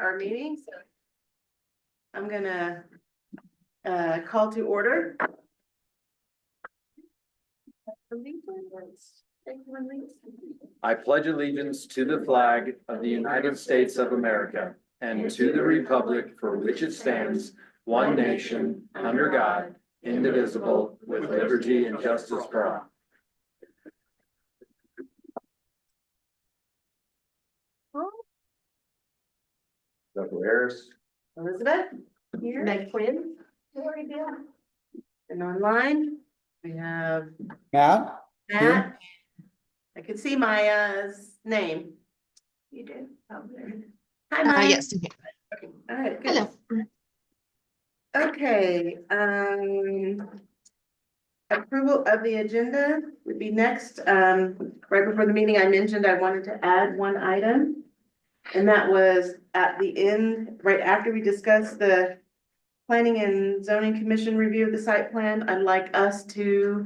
our meeting. So I'm gonna call to order. I pledge allegiance to the flag of the United States of America and to the republic for which it stands, one nation, under God, indivisible, with liberty and justice for all. Dr. Harris. Elizabeth here. Meg Quinn. And online, we have Matt? Matt. I can see Maya's name. You do? Hi, Maya. Yes. Okay. All right, good. Hello. Okay, approval of the agenda would be next. Right before the meeting, I mentioned I wanted to add one item. And that was at the end, right after we discussed the Planning and Zoning Commission review of the site plan. I'd like us to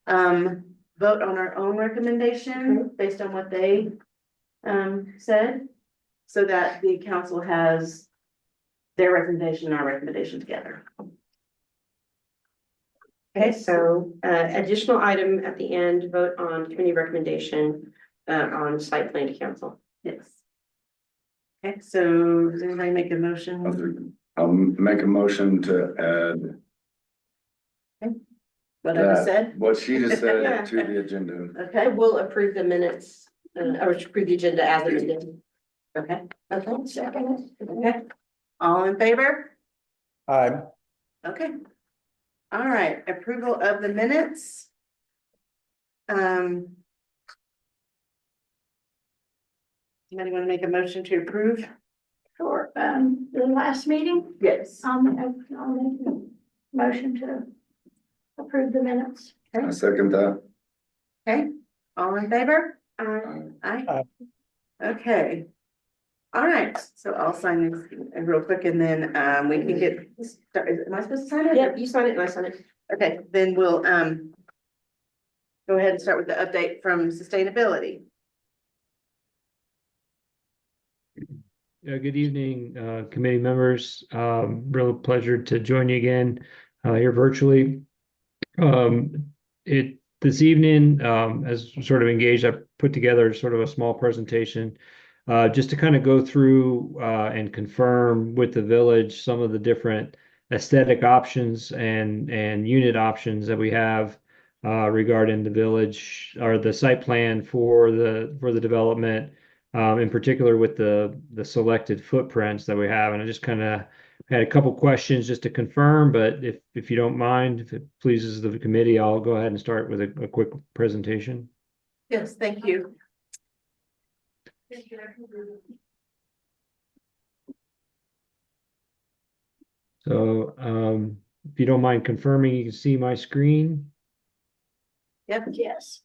vote on our own recommendation based on what they said, so that the council has their recommendation and our recommendation together. Okay, so additional item at the end, vote on committee recommendation on site plan to council. Yes. Okay, so does anybody make a motion? I'll make a motion to add What I just said? what she just Yeah. said to the agenda. Okay, We'll approve the minutes, or approve the agenda as amended. okay, Okay, second. okay. All in favor? Aye. Okay. All right, approval of the minutes. Anybody want to make a motion to approve? For the last meeting, Yes. I'll make a motion to approve the minutes. I second that. Okay, all in favor? Aye. Aye. Okay. All right, so I'll sign this real quick and then we can get started. Am I supposed to sign it? Yep, you sign it and I sign it. Okay, then we'll go ahead and start with the update from sustainability. Good evening, committee members. Real pleasure to join you again here virtually. This evening, as sort of engaged, I put together sort of a small presentation just to kind of go through and confirm with the village some of the different aesthetic options and unit options that we have regarding the village or the site plan for the development. In particular with the selected footprints that we have. And I just kind of had a couple questions just to confirm, but if you don't mind, if it pleases the committee, I'll go ahead and start with a quick presentation. Yes, thank you. So if you don't mind confirming, you can see my screen. Yep. Yes.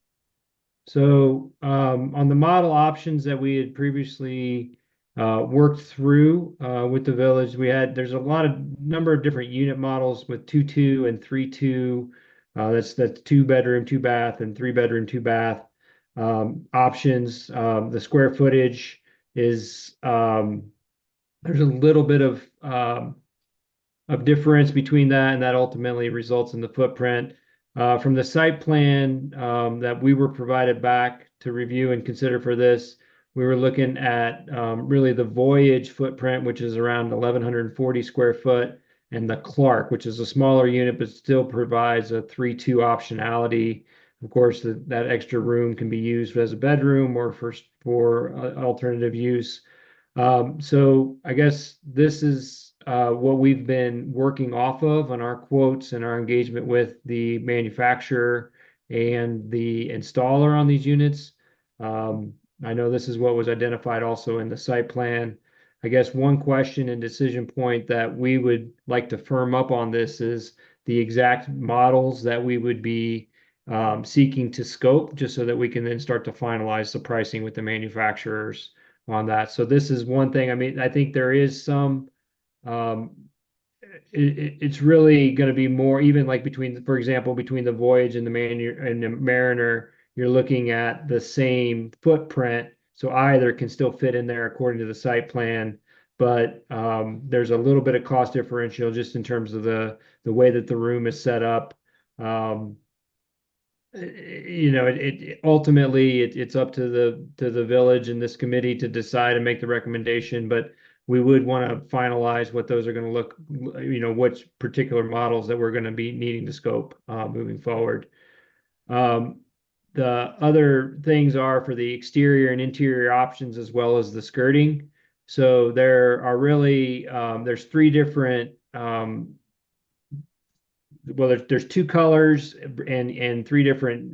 So on the model options that we had previously worked through with the village, there's a number of different unit models with 2-2 and 3-2. That's 2-bedroom, 2-bath, and 3-bedroom, 2-bath options. The square footage is there's a little bit of difference between that, and that ultimately results in the footprint. From the site plan that we were provided back to review and consider for this, we were looking at really the Voyage footprint, which is around 1,140 square foot, and the Clark, which is a smaller unit, but still provides a 3-2 optionality. Of course, that extra room can be used as a bedroom or for alternative use. So I guess this is what we've been working off of on our quotes and our engagement with the manufacturer and the installer on these units. I know this is what was identified also in the site plan. I guess one question and decision point that we would like to firm up on this is the exact models that we would be seeking to scope, just so that we can then start to finalize the pricing with the manufacturers on that. So this is one thing. I mean, I think there is some it's really going to be more even like for example, between the Voyage and the Mariner, you're looking at the same footprint. So either can still fit in there according to the site plan. but there's a little bit of cost differential just in terms of the way that the room is set up. It ultimately it's up to the village and this committee to decide and make the recommendation, but we would want to finalize what those are going to look, which particular models that we're going to be needing to scope moving forward. The other things are for the exterior and interior options as well as the skirting. So there are really there's three different there's two colors and three different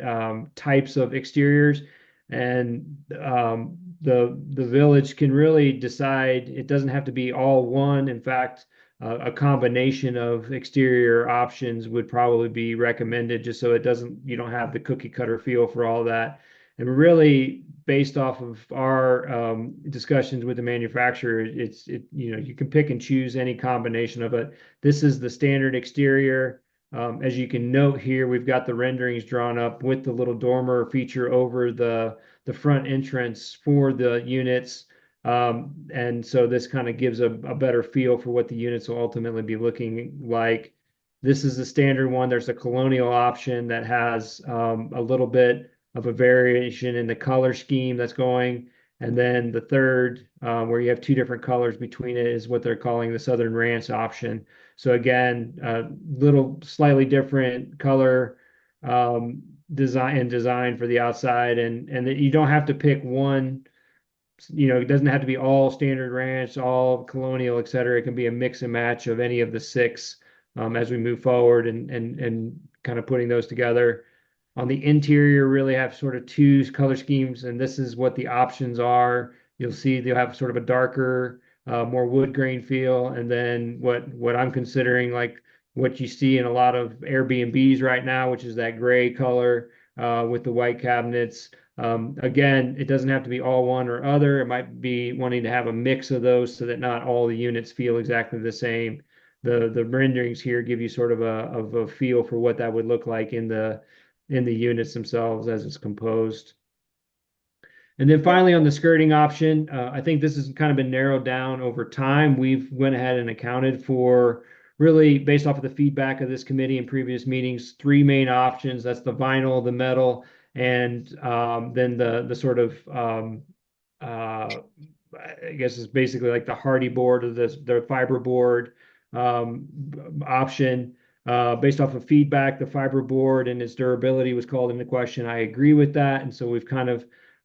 types of exteriors, and the village can really decide. It doesn't have to be all one. In fact, a combination of exterior options would probably be recommended, just so you don't have the cookie cutter feel for all that. And really, based off of our discussions with the manufacturer, you can pick and choose any combination of it. This is the standard exterior. As you can note here, we've got the renderings drawn up with the little dormer feature over the front entrance for the units. And so this kind of gives a better feel for what the units will ultimately be looking like. This is the standard one. There's a colonial option that has a little bit of a variation in the color scheme that's going. And then the third, where you have two different colors between it, is what they're calling the Southern Ranch option. So again, little slightly different color design for the outside, and that you don't have to pick one. It doesn't have to be all standard ranch, all colonial, et cetera. It can be a mix and match of any of the six as we move forward and kind of putting those together. On the interior, really have sort of two color schemes, and this is what the options are. You'll see they'll have sort of a darker, more wood grain feel, and then what I'm considering like what you see in a lot of Airbnbs right now, which is that gray color with the white cabinets. Again, it doesn't have to be all one or other. It might be wanting to have a mix of those so that not all the units feel exactly the same. The renderings here give you sort of a feel for what that would look like in the units themselves as it's composed. And then finally on the skirting option, I think this has kind of been narrowed down over time. We've went ahead and accounted for, really based off of the feedback of this committee in previous meetings, three main options. That's the vinyl, the metal, and then the sort of I guess it's basically like the hardy board or the fiber board option. Based off of feedback, the fiber board and its durability was called into question. I agree with that, and so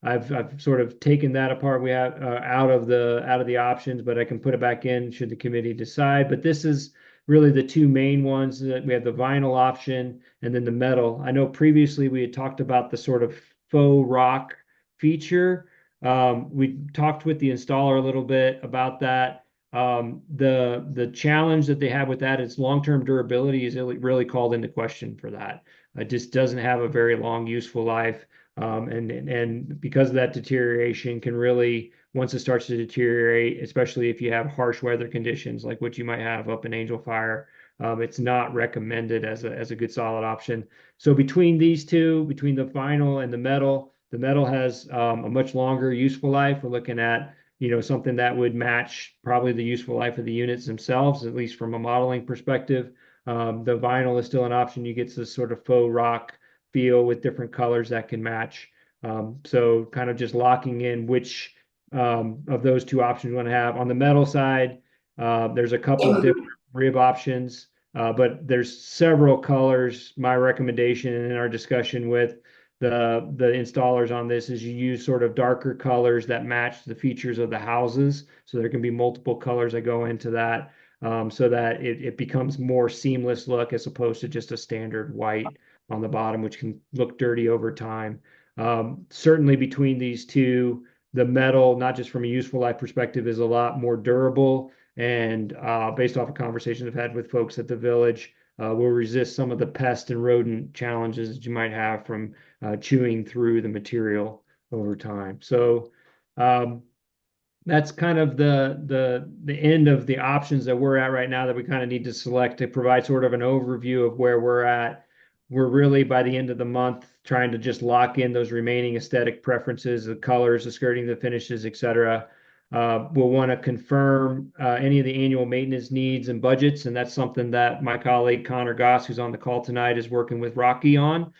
I've sort of taken that apart. We have out of the options, but I can put it back in should the committee decide. But this is really the two main ones. That we have the vinyl option and then the metal. I know previously we had talked about the sort of faux rock feature. We talked with the installer a little bit about that. The challenge that they have with that is long-term durability is really called into question for that. It just doesn't have a very long useful life. And because of that deterioration can really, once it starts to deteriorate, especially if you have harsh weather conditions like what you might have up in Angel Fire, it's not recommended as a good solid option. So between these two, between the vinyl and the metal has a much longer useful life. We're looking at something that would match probably the useful life of the units themselves, at least from a modeling perspective. The vinyl is still an option. You get this sort of faux rock feel with different colors that can match. So kind of just locking in which of those two options you want to have. On the metal side, there's a couple of different rib options, but there's several colors. My recommendation in our discussion with the installers on this is you use sort of darker colors that match the features of the houses. So there can be multiple colors that go into that, so that it becomes more seamless look as opposed to just a standard white on the bottom, which can look dirty over time. Certainly between these two, the metal, not just from a useful life perspective, is a lot more durable. And based off of conversations I've had with folks at the village, will resist some of the pest and rodent challenges that you might have from chewing through the material over time. So that's kind of the end of the options that we're at right now that we kind of need to select to provide sort of an overview of where we're at. We're really, by the end of the month, trying to just lock in those remaining aesthetic preferences, the colors, the skirting, the finishes, et cetera. we'll want to confirm any of the annual maintenance needs and budgets, and that's something that my colleague Connor Goss, who's on the call tonight, is working with Rocky on.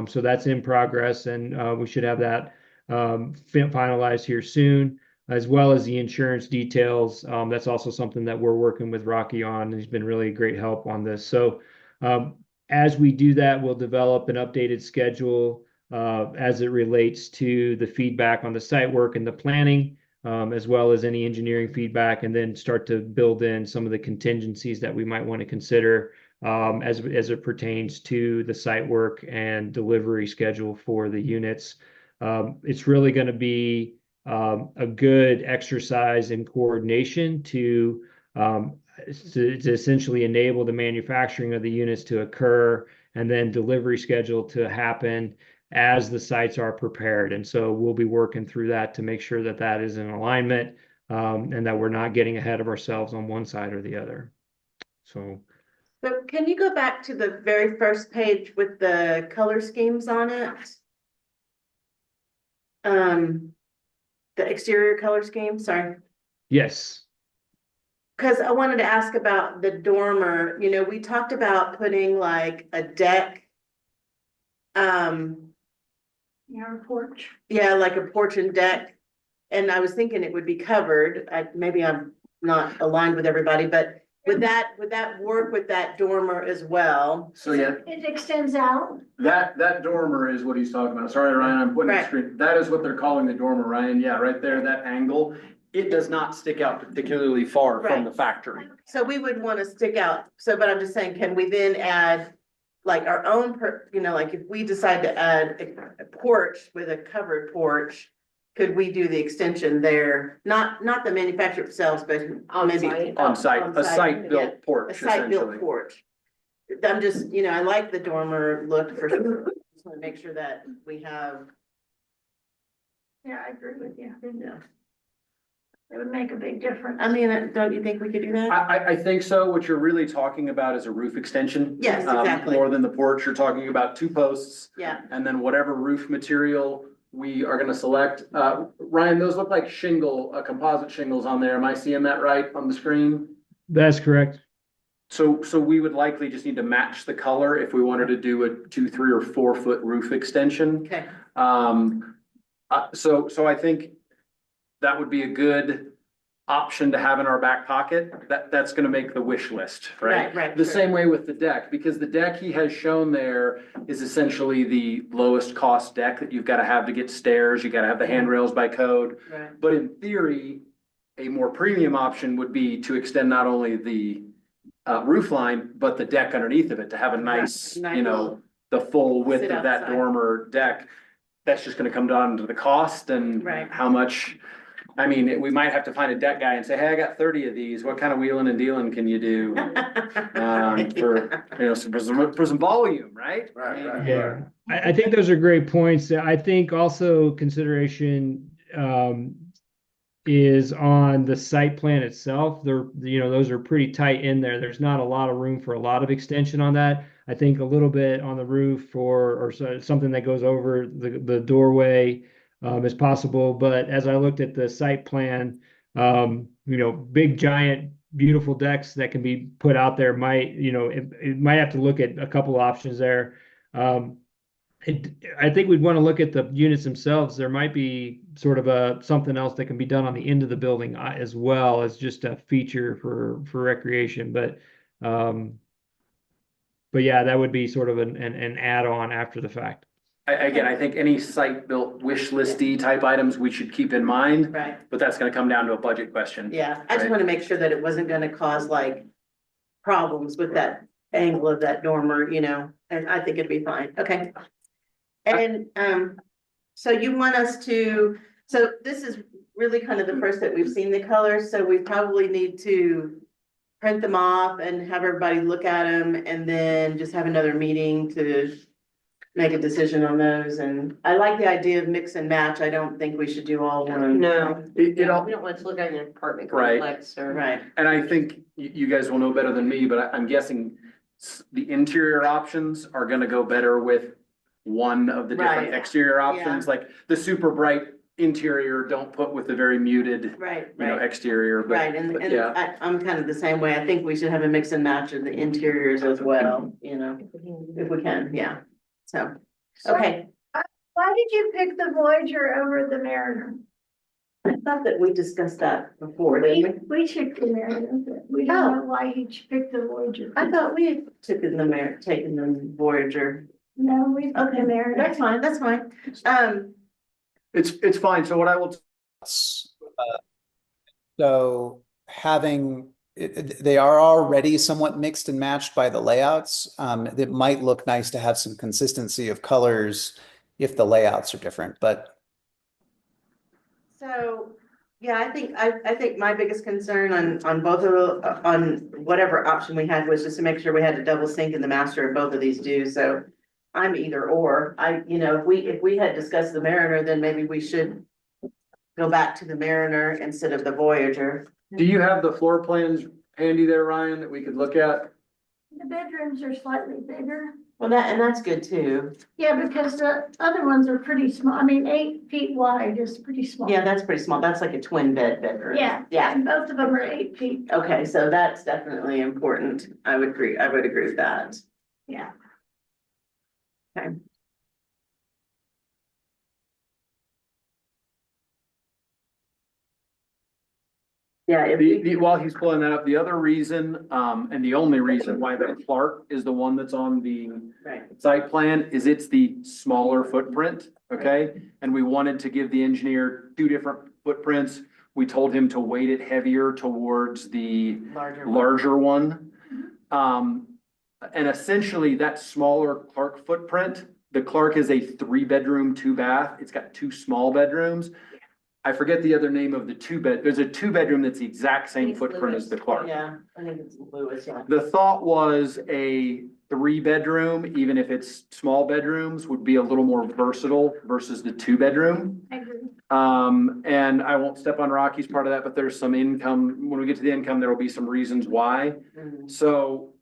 So that's in progress, and we should have that finalized here soon, as well as the insurance details. That's also something that we're working with Rocky on. He's been really a great help on this. So as we do that, we'll develop an updated schedule as it relates to the feedback on the site work and the planning, as well as any engineering feedback, and then start to build in some of the contingencies that we might want to consider as it pertains to the site work and delivery schedule for the units. It's really going to be a good exercise in coordination to essentially enable the manufacturing of the units to occur, and then delivery schedule to happen as the sites are prepared. And so we'll be working through that to make sure that that is in alignment, and that we're not getting ahead of ourselves on one side or the other. So can you go back to the very first page with the color schemes on it? The exterior color scheme, sorry. yes. Because I wanted to ask about the dormer. You know, we talked about putting like a deck. Your porch. Yeah, like a porch and deck. And I was thinking it would be covered. Maybe I'm not aligned with everybody, but would that work with that dormer as well? So yeah, It extends out. that dormer is what he's talking about. Sorry, Ryan, I'm putting it Right. straight. That is what they're calling the dormer, Ryan. Yeah, right there, that angle. It does not stick out particularly far from Right. the factory. So we would want to stick out. So, but I'm just saying, can we then add like our own, like if we decide to add a porch with a covered porch, could we do the extension there? Not the manufacturer itself, but maybe On site, a site yeah, built porch a site built essentially. porch. I'm just, I like the dormer look for sure. Just want to make sure that we have, Yeah, I agree with you. yeah. It would make a big difference. I mean, don't you think we could do that? I think so. What you're really talking about is a roof extension. Yes, exactly. More than the porch. You're talking about 2 posts Yeah, and then whatever roof material we are gonna select. Ryan, those look like composite shingles on there. Am I seeing that right on the screen? That's correct. So we would likely just need to match the color if we wanted to do a 2, 3, or 4 foot roof extension. okay, So I think that would be a good option to have in our back pocket. That's gonna make the wish list, right? Right, The sure. same way with the deck, because the deck he has shown there is essentially the lowest cost deck that you've gotta have to get stairs, you gotta have the handrails by code. right. But in theory, a more premium option would be to extend not only the roof line, but the deck underneath of it to have a nice, Nice little the full width sit of that outside. dormer deck. That's just gonna come down to the cost and Right. how much. I mean, we might have to find a deck guy and say, hey, I got 30 of these. What kind of wheeling and dealing can you do? For some volume, right? Right. Yeah, I think those are great points. I think also consideration is on the site plan itself. Those are pretty tight in there. There's not a lot of room for a lot of extension on that. I think a little bit on the roof or something that goes over the doorway is possible. But as I looked at the site plan, big, giant, beautiful decks that can be put out there it might have to look at a couple of options there. I think we'd want to look at the units themselves. There might be sort of something else that can be done on the end of the building as well as just a feature for recreation. But yeah, that would be sort of an add-on after the fact. I think any site-built wish listy type items we should keep in mind, Right, but that's gonna come down to a budget question. yeah, I just Right. want to make sure that it wasn't gonna cause like problems with that angle of that dormer, and I think it'd be fine, okay. And, so you want us to, so this is really kind of the first that we've seen the colors, so we probably need to print them off and have everybody look at them, and then just have another meeting to make a decision on those. And I like the idea of mix and match. I don't think we should do all one. No, It all, we don't want to look at an apartment Right. complex or. Right, and I think you guys will know better than me, but I'm guessing the interior options are gonna go better with one of the different Right. exterior options, like the super bright interior, don't put with the very muted, Right, you know, right, exterior, right, but and yeah. I'm kind of the same way. I think we should have a mix and match of the interiors as well, you know, if we can, yeah. So, okay, Why did you pick the Voyager over the Mariner? I thought that we discussed that before, didn't we? We took the Mariner, but we Oh. don't know why you picked the Voyager. I thought we had taken the Voyager. No, we took the Mariner. That's fine, that's fine. It's fine. So what I will, So having, they are already somewhat mixed and matched by the layouts. It might look nice to have some consistency of colors if the layouts are different, but So, yeah, I think my biggest concern on both of, on whatever option we had was just to make sure we had a double sync in the master of both of these do, so. I'm either or, you know, if we had discussed the Mariner, then maybe we should. Go back to the Mariner instead of the Voyager. do you have the floor plans handy there, Ryan, that we could look at? The bedrooms are slightly bigger. Well, that's good too. Yeah, because the other ones are pretty small. I mean, 8 feet wide is pretty small. Yeah, that's pretty small, that's like a twin bedroom. Yeah. Yeah, And both of them are 8 feet. okay, so that's definitely important, I would agree with that. Yeah. Okay. Yeah, if we, While he's pulling that up, the other reason, and the only reason why the Clark is the one that's on the right, site plan is it's the smaller footprint, okay? And we wanted to give the engineer two different footprints. We told him to weight it heavier towards the larger one. And essentially that smaller Clark footprint, the Clark is a 3-bedroom, 2-bath. It's got 2 small bedrooms. I forget the other name of the there's a 2-bedroom that's the exact same footprint as the Clark. Yeah, I think it's Lewis, yeah. The thought was a 3-bedroom, even if it's small bedrooms, would be a little more versatile versus the 2-bedroom. I agree. And I won't step on Rocky's part of that, but there's some income, when we get to the income, there will be some reasons why. Mhm. So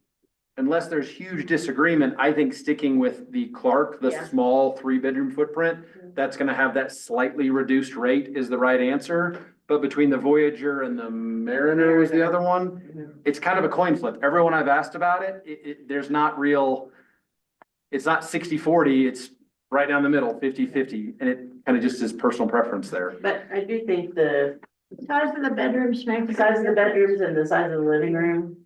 unless there's huge disagreement, I think sticking with the Clark, the Yeah. small 3-bedroom footprint, that's gonna have that slightly reduced rate is the right answer. But between the Voyager and the Mariner was the other one, Mhm. it's kind of a coin flip. Everyone I've asked about it, there's not real, it's not 60-40, it's right down the middle, 50-50, and it kind of just is personal preference there. But I do think the Size of the bedrooms make. size of the bedrooms and the size of the living room.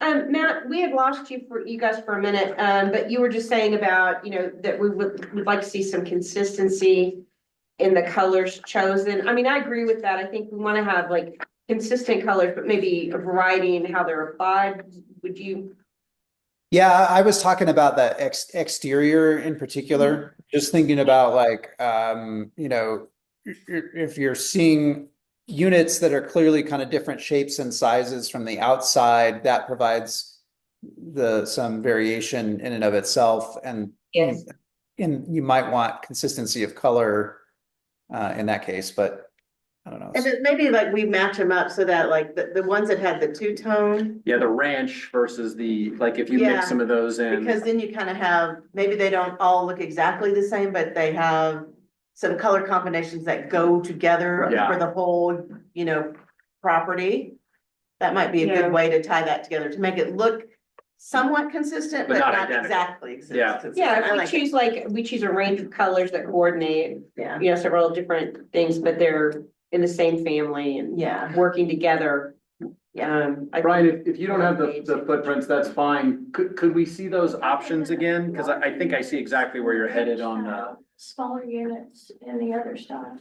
Matt, we had lost you guys for a minute, but you were just saying about, you know, that we'd like to see some consistency in the colors chosen. I mean, I agree with that. I think we want to have like consistent colors, but maybe a variety in how they're applied. Would you? yeah, I was talking about the exterior in particular, just thinking about like, you know, if you're seeing units that are clearly kind of different shapes and sizes from the outside, that provides some variation in and of itself. And Yes. and you might want consistency of color in that case, but I don't know. And then maybe like we match them up so that like the ones that had the 2-tone, Yeah, the ranch versus the, like if you Yeah, mix some of those in. because then you kind of have, maybe they don't all look exactly the same, but they have some color combinations that go together Yeah. for the whole, you know, property. That might be a Yeah. good way to tie that together, to make it look somewhat consistent, But but not not identical. exactly. Yeah. consistent. Yeah, I if we like it. choose a range of colors that coordinate, Yeah, you know, several different things, but they're in the same family and yeah. working together. I Brian, think- if you don't have the footprints, that's fine. Could we see those options again? Cause I think I see exactly where you're headed on, Smaller units and the other stuff.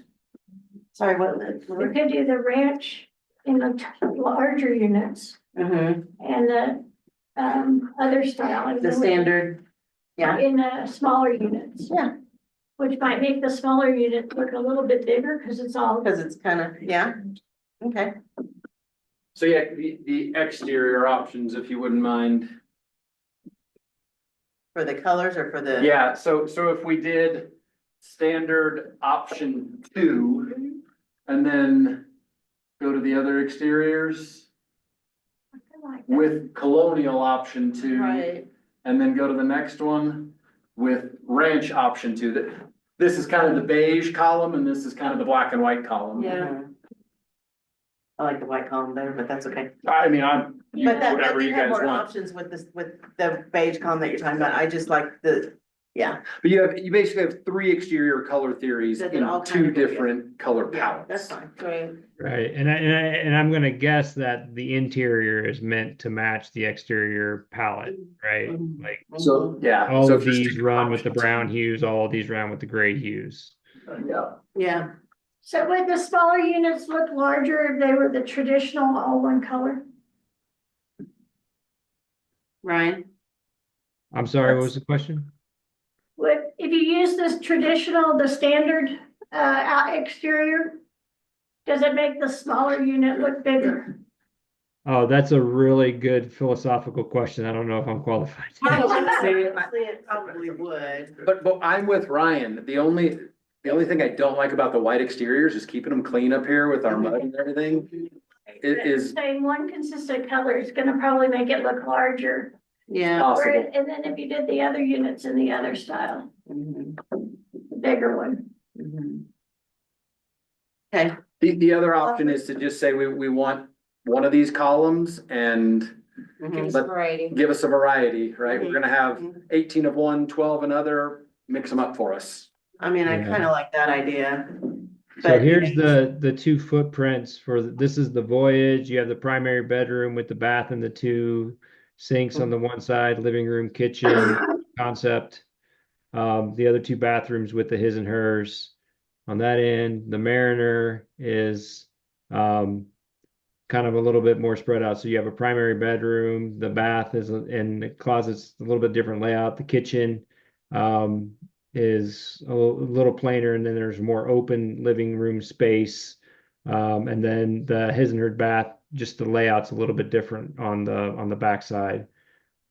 Sorry, what? We could do the ranch in the larger units Mhm. and the, other style. The standard, yeah. In the smaller units. Yeah. Which might make the smaller unit look a little bit bigger because it's all. Cause it's kind of, yeah, okay. so yeah, the exterior options, if you wouldn't mind. For the colors or for the? Yeah, so if we did standard option 2 and then go to the other exteriors Like that. with colonial option 2. Right, And then go to the next one with ranch option 2. this is kind of the beige column and this is kind of the black and white column. Yeah. Mhm. I like the white column better, but that's okay. I mean, But that, whatever they you have guys more want. options with this, with the beige column that you're talking about. I just like the, yeah. But you basically have three exterior color theories That they in all kind two of go together. different color Yeah, palettes. that's fine. Right. Right, and I'm gonna guess that the interior is meant to match the exterior palette, right? Mhm. Like So, yeah. all so of if you're these sticking run with the options. brown hues, all of these run with the gray hues. Yeah. Yeah, So would the smaller units look larger if they were the traditional all one color? Ryan? I'm sorry, what was the question? Would, if you use this traditional, the standard, exterior, does it make the smaller unit look bigger? Oh, that's a really good philosophical question. I don't know if I'm qualified. Honestly, it probably would. But I'm with Ryan. The only thing I don't like about the white exteriors is keeping them clean up here with our mud and everything. It is Saying one consistent color is gonna probably make it look larger. Yeah. possible. And then if you did the other units in the other style, Mhm, the bigger one. mhm. Okay, The other option is to just say we want one of these columns and mhm. But- Variety. give us a variety, right? We're gonna have Mhm. 18 of one, 12 another, mix them up for us. I mean, I Yeah. kind of like that idea. So But, you here's know, the two footprints for, this is the Voyage. You have the primary bedroom with the bath and the two sinks on the one side, living room, kitchen concept. The other two bathrooms with the his and hers. On that end, the Mariner is kind of a little bit more spread out. So you have a primary bedroom, the bath is, and the closet's a little bit different layout. The kitchen is a little plainer, and then there's more open living room space. And then the his and her bath, just the layout's a little bit different on the back side.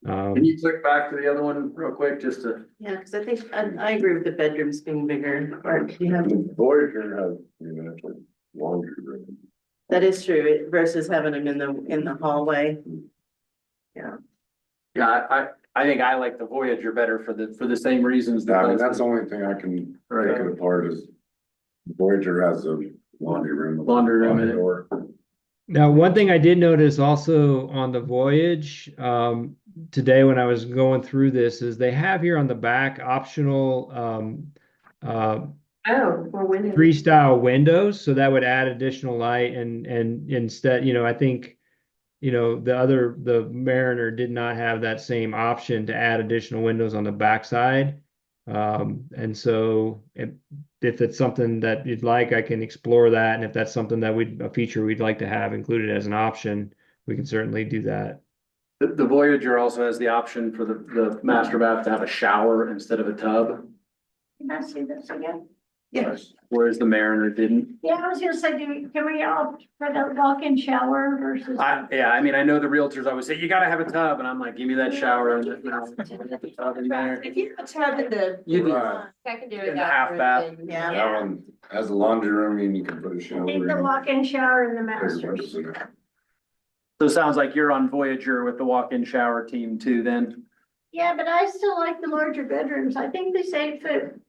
Can you click back to the other one real quick, just to, yeah, because I think, I agree with the bedrooms being bigger, or, you know, Voyager has, you know, it's like laundry room. that is true versus having them in the hallway. yeah, I think I like the Voyager better for the same reasons. I mean, that's the only thing I can Right. take it apart is Voyager has a laundry room. Laundry room on the in it. door. Now, one thing I did notice also on the Voyage, today when I was going through this, is they have here on the back optional Oh, more windows. freestyle windows, so that would add additional light and instead, I think, the Mariner did not have that same option to add additional windows on the backside. And so if it's something that you'd like, I can explore that. And if that's something that a feature we'd like to have included as an option, we can certainly do that. The Voyager also has the option for the master bath to have a shower instead of a tub, Can I see this again? Yes. whereas the Mariner didn't. Yeah, I was gonna say, can we opt for the walk-in shower versus? I mean, I know the realtors always say, you gotta have a tub, and I'm like, give me that shower and, the tub in there. If you have a tub in the You do. Right. secondary In the half bathroom, bath. then Yeah. That one has a laundry room and you can put a I shower. think the in. walk-in shower in the There's masters. windows in it. So it sounds like you're on Voyager with the walk-in shower team too, then. Yeah, but I still like the larger bedrooms. I think this 8 foot,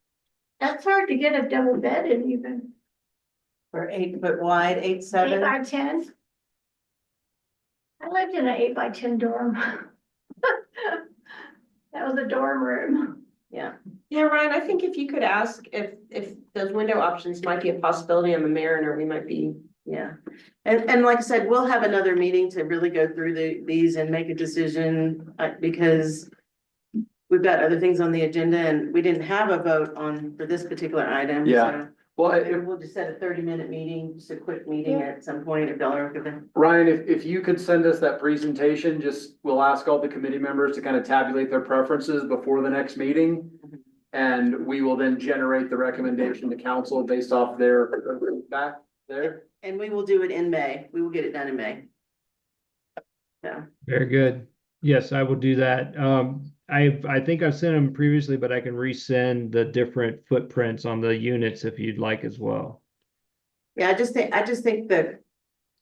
that's hard to get a double bed in even. For 8 foot wide, 8'7". 8x10. I lived in an 8x10 dorm. That was a dorm room. Yeah, Yeah, Ryan, I think if you could ask if those window options might be a possibility on the Mariner, we might be. yeah. And like I said, we'll have another meeting to really go through these and make a decision, because we've got other things on the agenda and we didn't have a vote for this particular item. Yeah. Well, So we'll just set a 30-minute meeting, just a quick meeting at some point if y'all are okay with it. Ryan, if you could send us that presentation, we'll ask all the committee members to kind of tabulate their preferences before the next meeting. And we will then generate the recommendation to council based off their feedback there. And we will do it in May. We will get it done in May. So, Very good. Yes, I will do that. I think I've sent them previously, but I can resend the different footprints on the units if you'd like as well. yeah, I just think that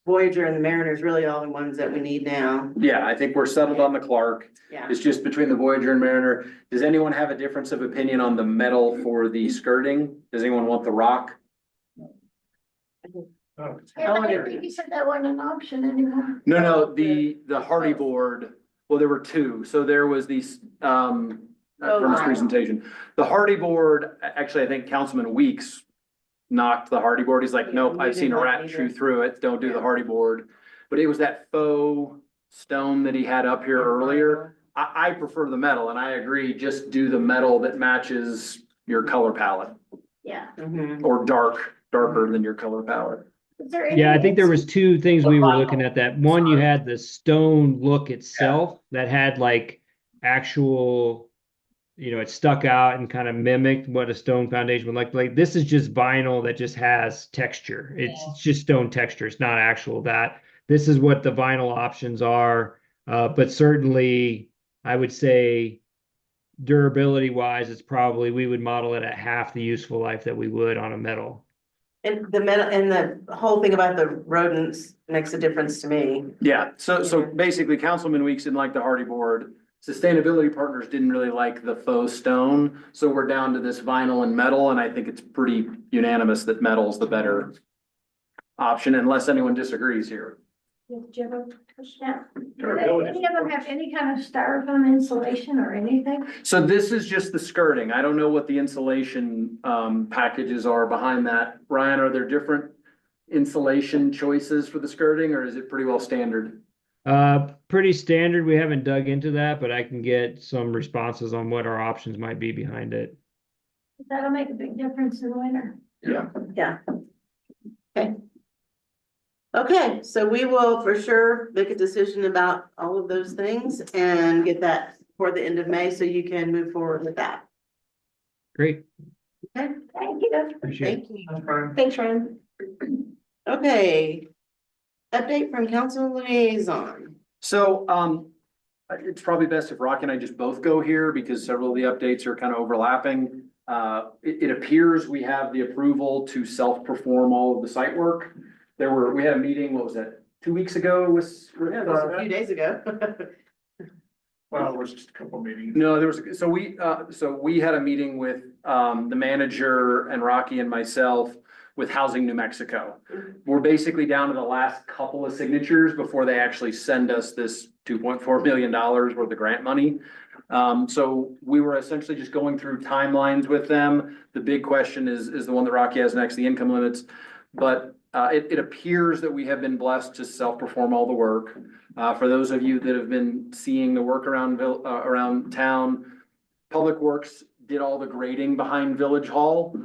Voyager and the Mariner is really all the ones that we need now. Yeah, I think we're settled on the Clark. Yeah. It's just between the Voyager and Mariner. Does anyone have a difference of opinion on the metal for the skirting? Does anyone want the rock? Yeah, I didn't think you said that wasn't an option anymore. No, the hardy board, well, there were two. So there was these, from his presentation. The hardy board, actually, I think Councilman Weeks knocked the hardy board. He's like, nope, I've seen a rat chew through it. Don't do the hardy board. But it was that faux stone that he had up here earlier. I prefer the metal, and I agree, just do the metal that matches your color palette Yeah. Mhm. or darker than your color palette. Is there any? Yeah, I think there was two things we were looking at that. One, you had the stone look itself that had like actual, it stuck out and kind of mimicked what a stone foundation would look like. This is just vinyl that just has texture. It's just stone texture. It's not actual that. This is what the vinyl options are. But certainly I would say durability wise, it's probably, we would model it at half the useful life that we would on a metal. And the metal, and the whole thing about the rodents makes a difference to me. Yeah, so basically Councilman Weeks didn't like the hardy board. Sustainability Partners didn't really like the faux stone, so we're down to this vinyl and metal, and I think it's pretty unanimous that metal's the better option, unless anyone disagrees here. Do you have a question? Do any of them have any kind of styrofoam insulation or anything? So this is just the skirting. I don't know what the insulation packages are behind that. Ryan, are there different insulation choices for the skirting, or is it pretty well standard? Pretty standard. We haven't dug into that, but I can get some responses on what our options might be behind it. That'll make a big difference in the winter. Yeah. Yeah. Okay, so we will for sure make a decision about all of those things and get that for the end of May, so you can move forward with that. Great. Okay, Thank you. Appreciate it. thank you. Thanks, Ryan. Okay. Update from council liaison. So, it's probably best if Rocky and I just both go here because several of the updates are kind of overlapping. It appears we have the approval to self-perform all of the site work. We had a meeting, what was that, 2 weeks ago with? Yeah, that was a few days ago. Well, it was just a couple meetings. No, there was, so we had a meeting with, the manager and Rocky and myself with Housing New Mexico. We're basically down to the last couple of signatures before they actually send us this $2.4 million worth of grant money. So we were essentially just going through timelines with them. The big question is the one that Rocky has next, the income limits. But it appears that we have been blessed to self-perform all the work. For those of you that have been seeing the work around town, Public Works did all the grading behind Village Hall.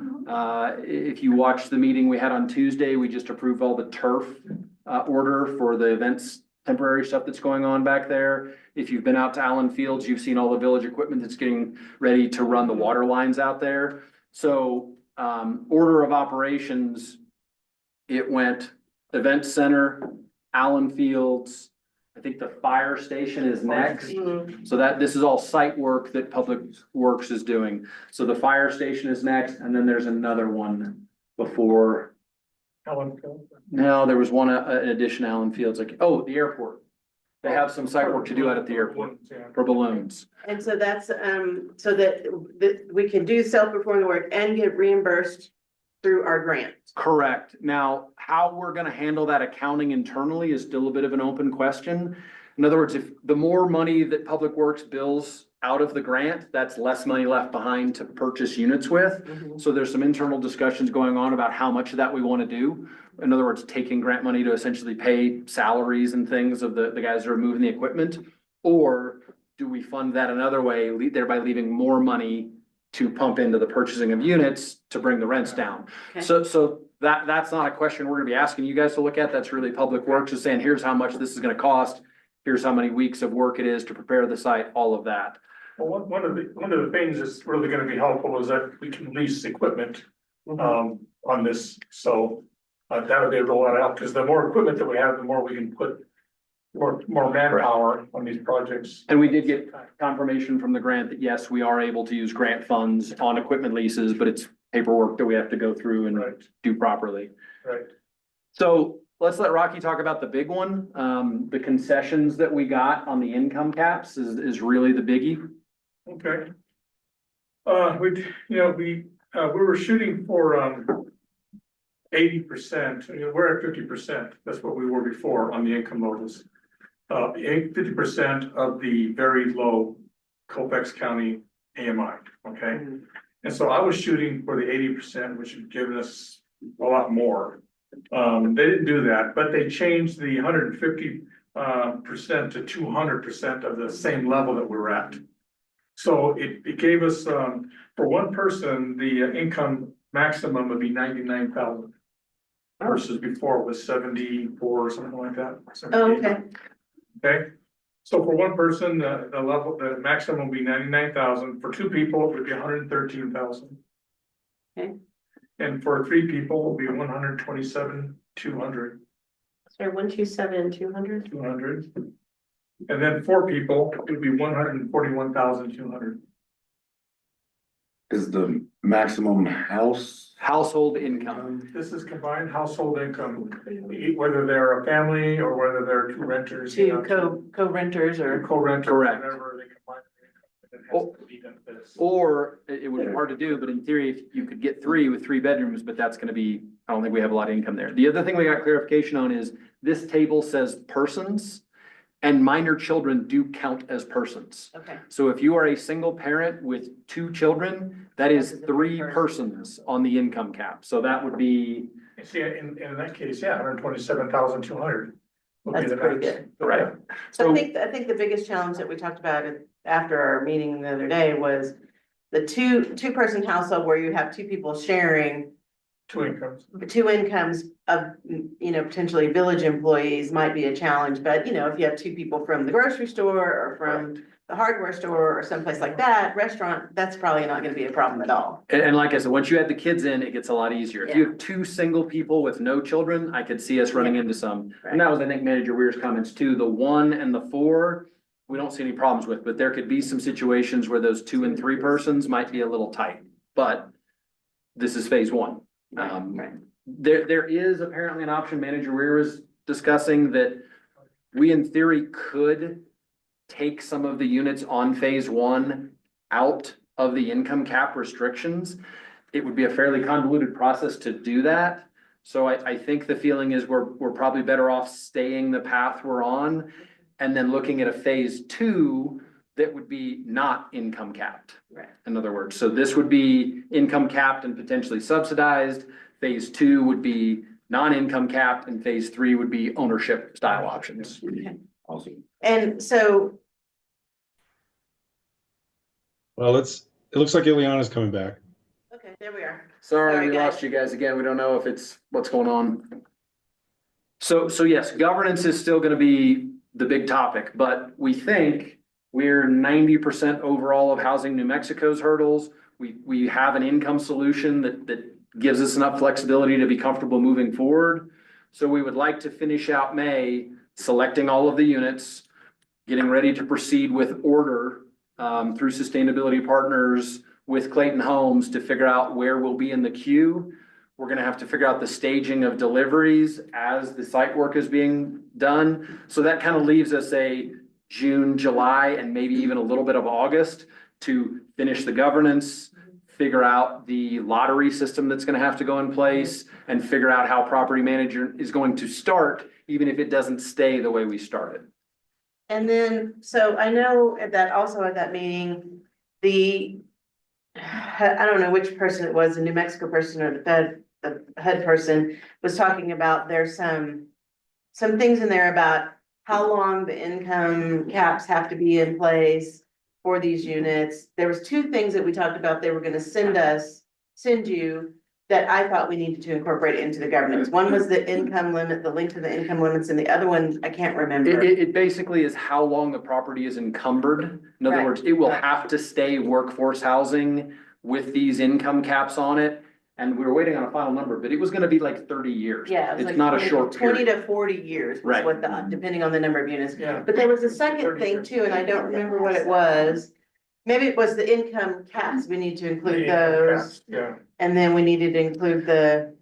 If you watched the meeting we had on Tuesday, we just approved all the turf order for the events, temporary stuff that's going on back there. If you've been out to Allen Fields, you've seen all the village equipment that's getting ready to run the water lines out there. So order of operations, it went Event Center, Allen Fields. I think the fire station is next. So this is all site work that Public Works is doing. So the fire station is next, and then there's another one before. No, there was one in addition to Allen Fields, like, the airport. They have some site work to do out at the airport for balloons. And so that's, so that we can do self-performing work and get reimbursed through our grant. Correct. Now, how we're gonna handle that accounting internally is still a bit of an open question. In other words, if the more money that Public Works bills out of the grant, that's less money left behind to purchase units with. So there's some internal discussions going on about how much of that we want to do. In other words, taking grant money to essentially pay salaries and things of the guys that are moving the equipment. Or do we fund that another way, thereby leaving more money to pump into the purchasing of units to bring the rents down? Okay. So that's not a question we're gonna be asking you guys to look at. That's really Public Works is saying, here's how much this is gonna cost. Here's how many weeks of work it is to prepare the site, all of that. Well, one of the things that's really gonna be helpful is that we can lease equipment, on this, so. That'll be a real lot of help, because the more equipment that we have, the more we can put more manpower on these projects. And we did get confirmation from the grant that yes, we are able to use grant funds on equipment leases, but it's paperwork that we have to go through and Right, do properly. right. So let's let Rocky talk about the big one. The concessions that we got on the income caps is really the biggie. Okay. We were shooting for, 80%, we're at 50%, that's what we were before on the income levels. 50% of the very low Colfax County AMI, okay? And so I was shooting for the 80%, which had given us a lot more. They didn't do that, but they changed the 150% to 200% of the same level that we were at. So it gave us, for one person, the income maximum would be 99,000. Versus before it was 74 or something like that. Oh, 78. okay. Okay, so for one person, the maximum would be 99,000, for two people, it would be 113,000. Okay. And for three people, it would be 127,200. Sorry, 127,200. 200. And then four people, it would be 141,200. Is the maximum Household income. This is combined household income, whether they're a family or whether they're two renters. Two co-renters or, Co-renter, Correct. whatever, they combine their income, and it has to be done this. Or it would be hard to do, but in theory, if you could get three with 3 bedrooms, but that's gonna be, I don't think we have a lot of income there. The other thing we got clarification on is this table says persons and minor children do count as persons. okay, So if you are a single parent with 2 children, that is 3 persons on the income cap. So that would be, See, in that case, yeah, 127,200. That's pretty good. right? so So I think the biggest challenge that we talked about after our meeting the other day was the two-person household where you have two people sharing Two incomes. two incomes of, potentially village employees might be a challenge, but if you have two people from the grocery store or from the hardware store or someplace like that, restaurant, that's probably not gonna be a problem at all. and like I said, once you add the kids in, it gets a lot easier. If you have 2 single people with no children, I could see us running into some. And that was, I think, Manager Weir's comments too. The 1 and the 4, we don't see any problems with, but there could be some situations where those 2 and 3 persons might be a little tight. But this is phase 1. Right. There is apparently an option Manager Weir was discussing that we in theory could take some of the units on phase 1 out of the income cap restrictions. It would be a fairly convoluted process to do that. So I think the feeling is we're probably better off staying the path we're on and then looking at a phase 2 that would be not income capped. Right. In other words, so this would be income capped and potentially subsidized. Phase 2 would be non-income capped and phase 3 would be ownership style options. Awesome. And so, Well, it looks like Ileana's coming back. okay, there we are. Sorry, Sorry, we guys. lost you guys again. We don't know if it's what's going on. So yes, governance is still gonna be the big topic, but we think we're 90% overall of Housing New Mexico's hurdles. We have an income solution that gives us enough flexibility to be comfortable moving forward. So we would like to finish out May, selecting all of the units, getting ready to proceed with order through Sustainability Partners with Clayton Homes to figure out where we'll be in the queue. We're gonna have to figure out the staging of deliveries as the site work is being done. So that kind of leaves us a June, July, and maybe even a little bit of August to finish the governance, figure out the lottery system that's gonna have to go in place, and figure out how property manager is going to start, even if it doesn't stay the way we started. And then, so I know that also at that meeting, I don't know which person it was, the New Mexico person or the HUD person was talking about, there's some things in there about how long the income caps have to be in place for these units. There was 2 things that we talked about, they were gonna send you, that I thought we needed to incorporate into the governance. One was the income limit, the link to the income limits, and the other one, I can't remember. It basically is how long the property is encumbered. In other Right. words, it will have to stay workforce housing with these income caps on it. And we were waiting on a final number, but it was gonna be like 30 years. Yeah, it was It's like not a 20 short 20 period. to 40 years was Right. what depending on the number of units. Yeah. But there was a second thing too, and I don't remember what it was. Maybe it was the income caps, we need to include those, Yeah, and then we needed to include the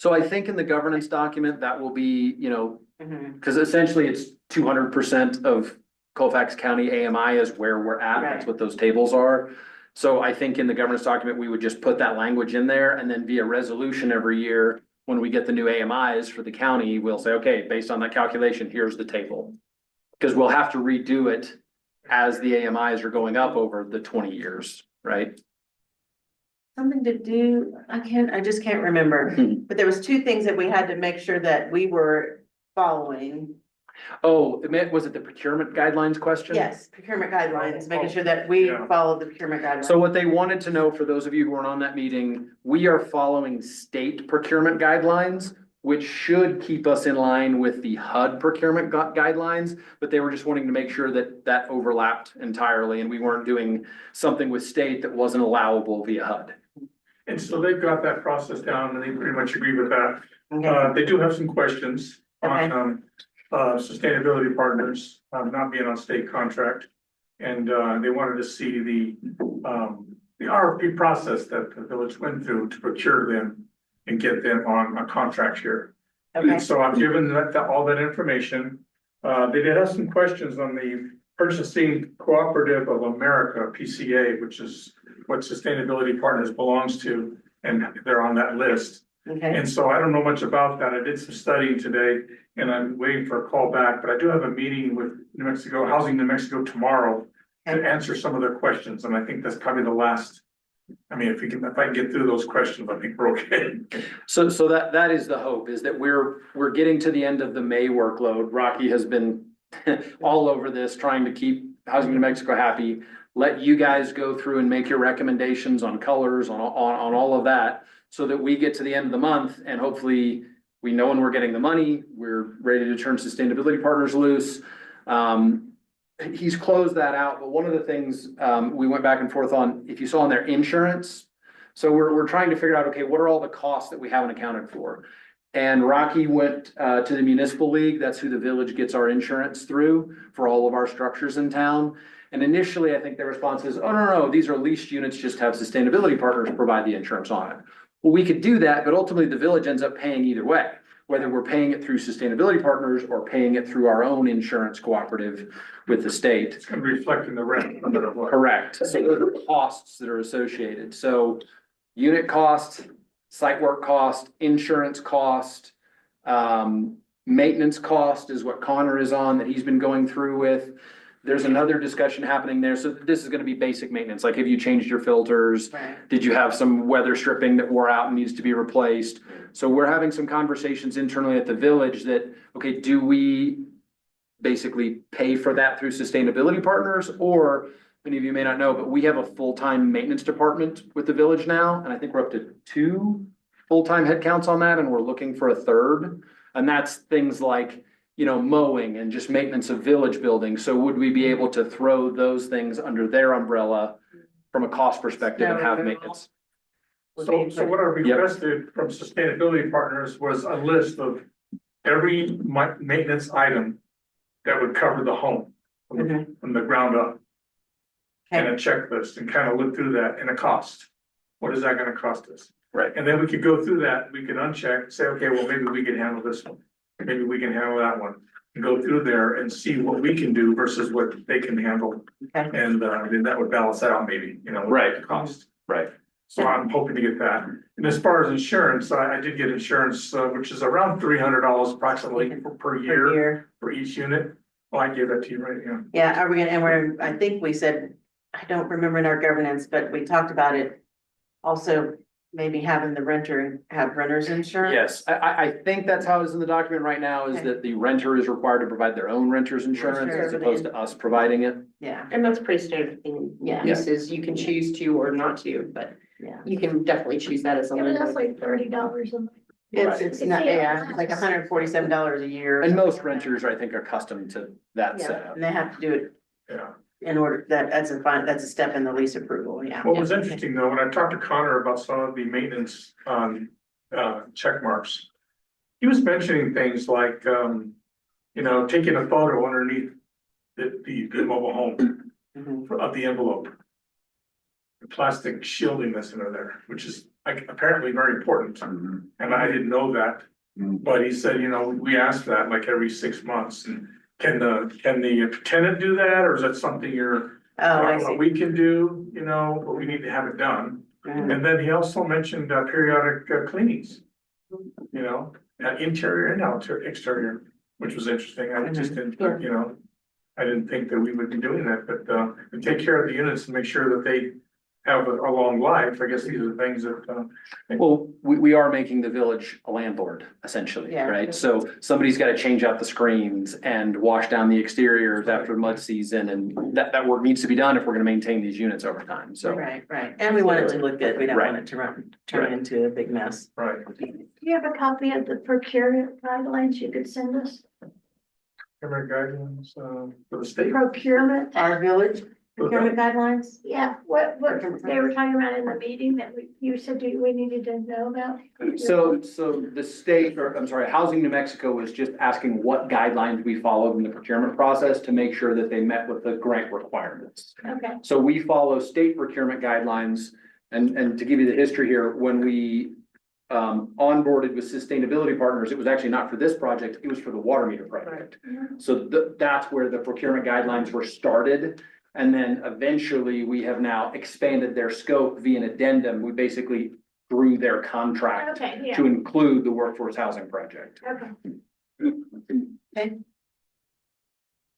So I think in the governance document, that will be, you know, Mhm. because essentially it's 200% of Colfax County AMI is where we're at. That's Right. what those tables are. So I think in the governance document, we would just put that language in there and then via resolution every year, when we get the new AMIs for the county, we'll say, okay, based on that calculation, here's the table. Because we'll have to redo it as the AMIs are going up over the 20 years, right? Something to do, I just can't remember, Hmm. but there was two things that we had to make sure that we were following. Oh, was it the procurement guidelines question? Yes, procurement guidelines, making sure that we Yeah. follow the procurement guidelines. So what they wanted to know, for those of you who weren't on that meeting, we are following state procurement guidelines, which should keep us in line with the HUD procurement guidelines, but they were just wanting to make sure that that overlapped entirely and we weren't doing something with state that wasn't allowable via HUD. And so they've got that process down and they pretty much agree with that. Okay. They do have some questions on, sustainability partners, not being on state contract. And, they wanted to see the RFP process that the village went through to procure them and get them on a contract here. Okay, And so I've given all that information. They did have some questions on the Purchasing Cooperative of America, PCA, which is what Sustainability Partners belongs to, and they're on that list. okay, And so I don't know much about that. I did some studying today and I'm waiting for a call back, but I do have a meeting with New Mexico, Housing New Mexico tomorrow to answer some of their questions. And I think that's probably the last. I mean, if I can get through those questions, I think we're okay. So that is the hope, is that we're getting to the end of the May workload. Rocky has been all over this, trying to keep Housing New Mexico happy. Let you guys go through and make your recommendations on colors, on all of that, so that we get to the end of the month and hopefully we know when we're getting the money, we're ready to turn Sustainability Partners loose. He's closed that out, but one of the things, we went back and forth on, if you saw on their insurance. So we're trying to figure out, okay, what are all the costs that we haven't accounted for? And Rocky went, to the municipal league. That's who the village gets our insurance through for all of our structures in town. And initially, I think the response is, oh, no, these are leased units, just have Sustainability Partners provide the insurance on it. Well, we could do that, but ultimately the village ends up paying either way, whether we're paying it through Sustainability Partners or paying it through our own insurance cooperative with the state. It's gonna reflect in the rent. no matter what. Correct. So those are costs that are associated. So unit cost, site work cost, insurance cost, maintenance cost is what Connor is on that he's been going through with. There's another discussion happening there. So this is gonna be basic maintenance. Like, have you changed your filters? right, Did you have some weather stripping that wore out and needs to be replaced? So we're having some conversations internally at the village that, okay, do we basically pay for that through Sustainability Partners? Or many of you may not know, but we have a full-time maintenance department with the village now. And I think we're up to 2 full-time headcounts on that, and we're looking for a third. And that's things like, you know, mowing and just maintenance of village buildings. So would we be able to throw those things under their umbrella from a cost perspective and have maintenance? So what I requested from Sustainability Partners was a list of every maintenance item that would cover the home from the ground up. And a checklist and kind of look through that and a cost. What is that gonna cost us? Right. And then we could go through that, we could uncheck, say, okay, well, maybe we can handle this one. Maybe we can handle that one. And go through there and see what we can do versus what they can handle. Okay. And then that would balance out maybe, you know, with Right. the cost. Right. So I'm hoping to get that. And as far as insurance, I did get insurance, which is around $300 approximately per per year year. for each unit. Well, I gave that to you right here. Yeah, are we gonna, and I think we said, I don't remember in our governance, but we talked about it. Also, maybe having the renter have renter's insurance. Yes, I think that's how it's in the document right now, is Okay. that the renter is required to provide their own renter's insurance as opposed to us providing it. Yeah, And that's pretty standard thing. Yeah. Leases, you can choose to or not to, but yeah. you can definitely choose that as a Yeah, but that's limit. like $30 a month. It's not, yeah, it's like $147 a year. And most renters, I think, are accustomed to that Yeah, setup. and they have to do it Yeah. in order, that's a step in the lease approval, yeah. What was interesting though, when I talked to Connor about some of the maintenance on check marks. He was mentioning things like you know, taking a photo underneath the mobile home Mhm. of the envelope. The plastic shielding that's under there, which is like apparently very important, Mhm. and I didn't know that. Mhm. But he said, we ask that like every 6 months, and can the tenant do that, or is that something what we can do, but we need to have it done. Mhm. And then he also mentioned periodic cleanings, interior and exterior, which was interesting. I just didn't, I didn't think that we would be doing that, but to take care of the units and make sure that they have a long life. I guess these are the things that Well, we are making the village a landlord essentially, Yeah. right? So somebody's gotta change out the screens and wash down the exteriors after mud season, and that work needs to be done if we're gonna maintain these units over time, so. Right, and we want it to look good, we don't want Right. it to turn into a big mess. right. Do you have a copy of the procurement guidelines you could send us? Government guidelines for the state. Procurement, Our village procurement guidelines? yeah, what they were talking about in the meeting that you said we needed to know about? So the state, or I'm sorry, Housing New Mexico was just asking what guidelines we followed in the procurement process to make sure that they met with the grant requirements. Okay, So we follow state procurement guidelines, and to give you the history here, when we onboarded with sustainability partners, it was actually not for this project, it was for the water meter project. So that's where the procurement guidelines were started. And then eventually we have now expanded their scope via an addendum. We basically grew their contract okay, yeah, to include the workforce housing project. okay.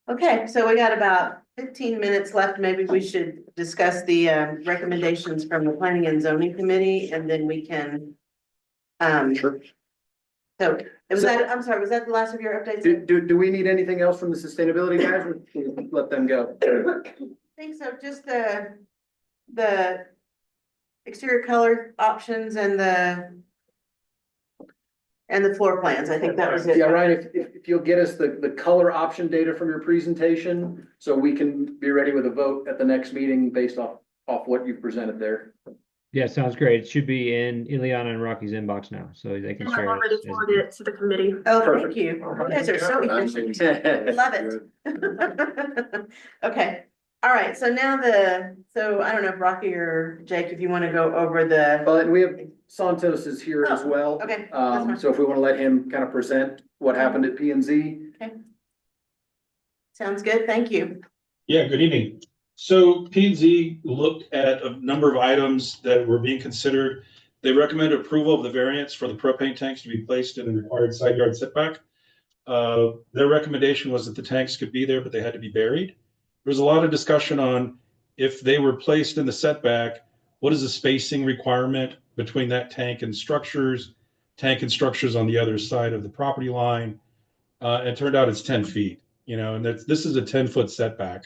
Okay, so we got about 15 minutes left. Maybe we should discuss the recommendations from the planning and zoning committee, and then we can. Sure. So, was that the last of your updates? Do we need anything else from the sustainability guys? Or should we let them go. I think so, just the exterior color options and the floor plans. I think that was it. Yeah, Ryan, if you'll get us the color option data from your presentation, so we can be ready with a vote at the next meeting based off what you've presented there. Yeah, sounds great. It should be in Ileana and Rocky's inbox now, so they can And I've share already it. forwarded it to the committee. Oh, Perfect. thank you. You guys are so efficient. Love it. Okay, all right, so now I don't know if Rocky or Jake, if you want to go over the, And we have Santos is here as Oh, well. okay, that's fine. So if we want to let him kind of present what happened at P and Z. sounds good, thank you. Yeah, good evening. So P&Z looked at a number of items that were being considered. They recommended approval of the variance for the propane tanks to be placed in the required side yard setback. Their recommendation was that the tanks could be there, but they had to be buried. There was a lot of discussion on if they were placed in the setback, what is the spacing requirement between that tank and structures on the other side of the property line. It turned out it's 10 feet, and this is a 10-foot setback.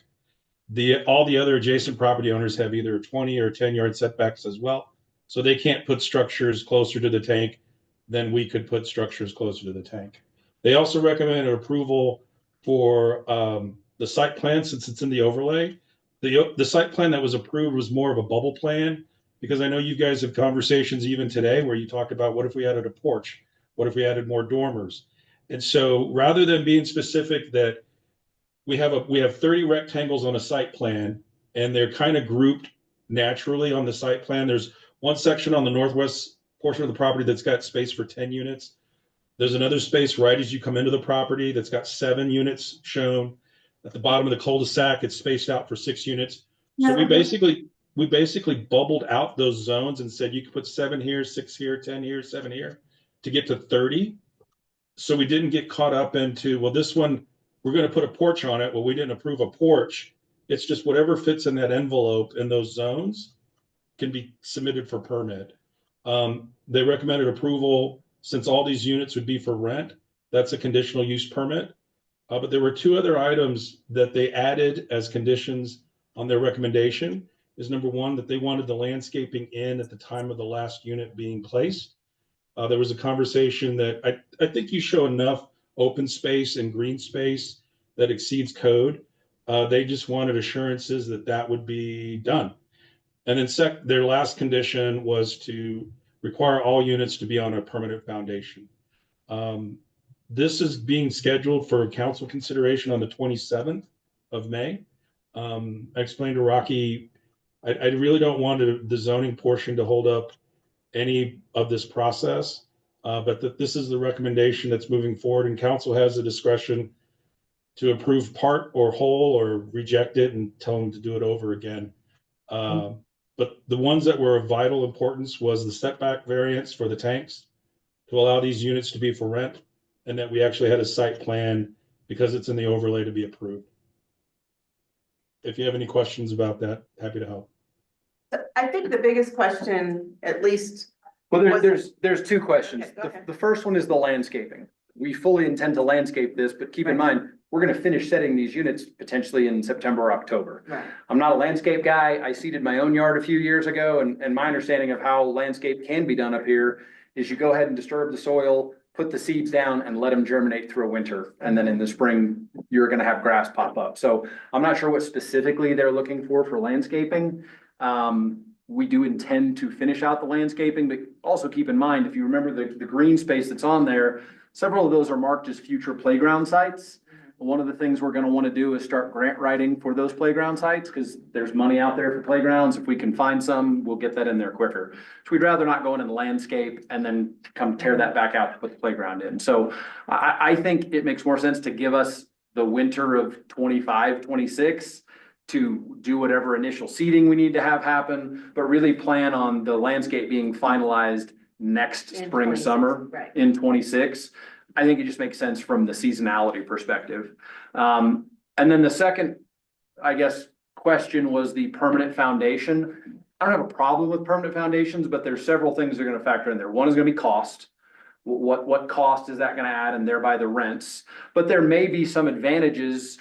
All the other adjacent property owners have either 20 or 10-yard setbacks as well. So they can't put structures closer to the tank than we could put structures closer to the tank. They also recommended approval for the site plan since it's in the overlay. The site plan that was approved was more of a bubble plan, because I know you guys have conversations even today where you talked about what if we added a porch? What if we added more dormers? And so rather than being specific that we have 30 rectangles on a site plan, and they're kind of grouped naturally on the site plan. There's one section on the northwest portion of the property that's got space for 10 units. There's another space right as you come into the property that's got 7 units shown. At the bottom of the cul-de-sac, it's spaced out for 6 units. So we basically bubbled out those zones and said you could put 7 here, 6 here, 10 here, 7 here to get to 30. So we didn't get caught up into, well, this one, we're going to put a porch on it. Well, we didn't approve a porch. It's just whatever fits in that envelope in those zones can be submitted for permit. They recommended approval since all these units would be for rent. That's a conditional use permit. But there were 2 other items that they added as conditions on their recommendation. Is number 1, that they wanted the landscaping in at the time of the last unit being placed. There was a conversation that I think you show enough open space and green space that exceeds code. They just wanted assurances that would be done. And then their last condition was to require all units to be on a permanent foundation. This is being scheduled for council consideration on the 27th of May. I explained to Rocky, I really don't want the zoning portion to hold up any of this process, but that this is the recommendation that's moving forward, and council has the discretion to approve part or whole or reject it and tell them to do it over again. But the ones that were of vital importance was the setback variance for the tanks to allow these units to be for rent, and that we actually had a site plan because it's in the overlay to be approved. If you have any questions about that, happy to help. I think the biggest question, at least, Well, Was- there's two questions. Okay, go ahead. The first one is the landscaping. We fully intend to landscape this, but keep in mind, we're gonna finish setting these units potentially in September or October. right, I'm not a landscape guy. I seeded my own yard a few years ago, and my understanding of how landscape can be done up here is you go ahead and disturb the soil, put the seeds down and let them germinate through a winter. And then in the spring, you're gonna have grass pop up. So I'm not sure what specifically they're looking for landscaping. We do intend to finish out the landscaping, but also keep in mind, if you remember the green space that's on there, several of those are marked as future playground sites. One of the things we're gonna wanna do is start grant writing for those playground sites, because there's money out there for playgrounds. If we can find some, we'll get that in there quicker. So we'd rather not go in and landscape and then come tear that back out to put the playground in. So I think it makes more sense to give us the winter of 25, 26 to do whatever initial seeding we need to have happen, but really plan on the landscape being finalized next In spring, 26, summer right. in 26. I think it just makes sense from the seasonality perspective. And then the second, I guess, question was the permanent foundation. I don't have a problem with permanent foundations, but there's several things that are gonna factor in there. One is gonna be cost. What cost is that gonna add, and thereby the rents? But there may be some advantages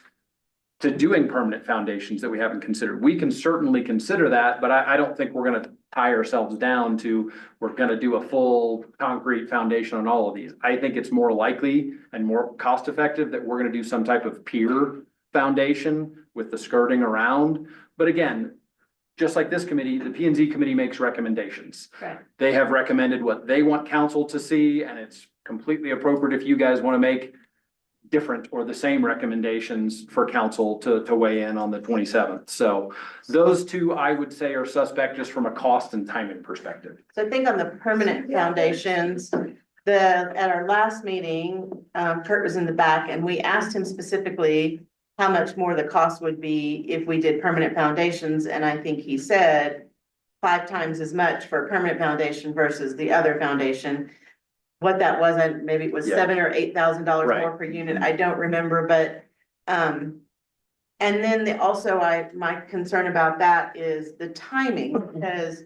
to doing permanent foundations that we haven't considered. We can certainly consider that, but I don't think we're gonna tie ourselves down to, we're gonna do a full concrete foundation on all of these. I think it's more likely and more cost effective that we're gonna do some type of pier foundation with the skirting around. But again, just like this committee, the P and Z committee makes recommendations. Right. They have recommended what they want council to see, and it's completely appropriate if you guys wanna make different or the same recommendations for council to weigh in on the 27th. So those two, I would say, are suspect just from a cost and timing perspective. So I think on the permanent foundations, at our last meeting, Kurt was in the back and we asked him specifically how much more the cost would be if we did permanent foundations, and I think he said 5 times as much for a permanent foundation versus the other foundation. What that wasn't, maybe it was Yeah. $7,000 or $8,000 Right. more per unit, I don't remember, but, and then my concern about that is the timing, because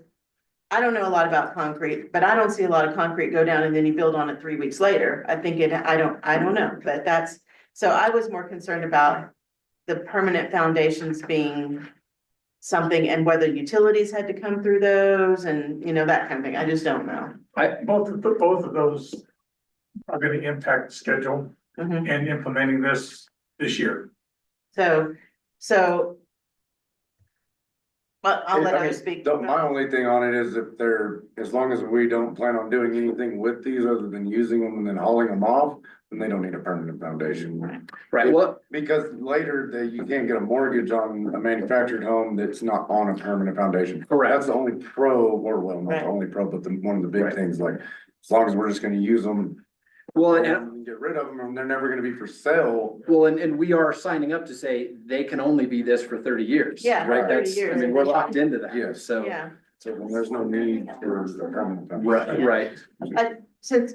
I don't know a lot about concrete, but I don't see a lot of concrete go down and then you build on it 3 weeks later. I don't know, but so I was more concerned about the permanent foundations being something, and whether utilities had to come through those and, that kind of thing. I just don't know. Both of those are gonna impact the schedule Mhm. and implementing this year. So. But I'll let others speak. My only thing on it is if as long as we don't plan on doing anything with these other than using them and then hauling them off, then they don't need a permanent foundation. Right, well, Because later you can't get a mortgage on a manufactured home that's not on a permanent foundation. correct. That's the only pro, or well, not Right. the only pro, but one of the big Right. things, like, as long as we're just gonna use them. Well, And get rid of them, and they're never gonna be for sale. and we are signing up to say they can only be this for 30 years. Yeah, Right, 30 that's, I years. mean, we're locked into that. Yes. So, Yeah, So then there's no need for a permanent right, foundation. right.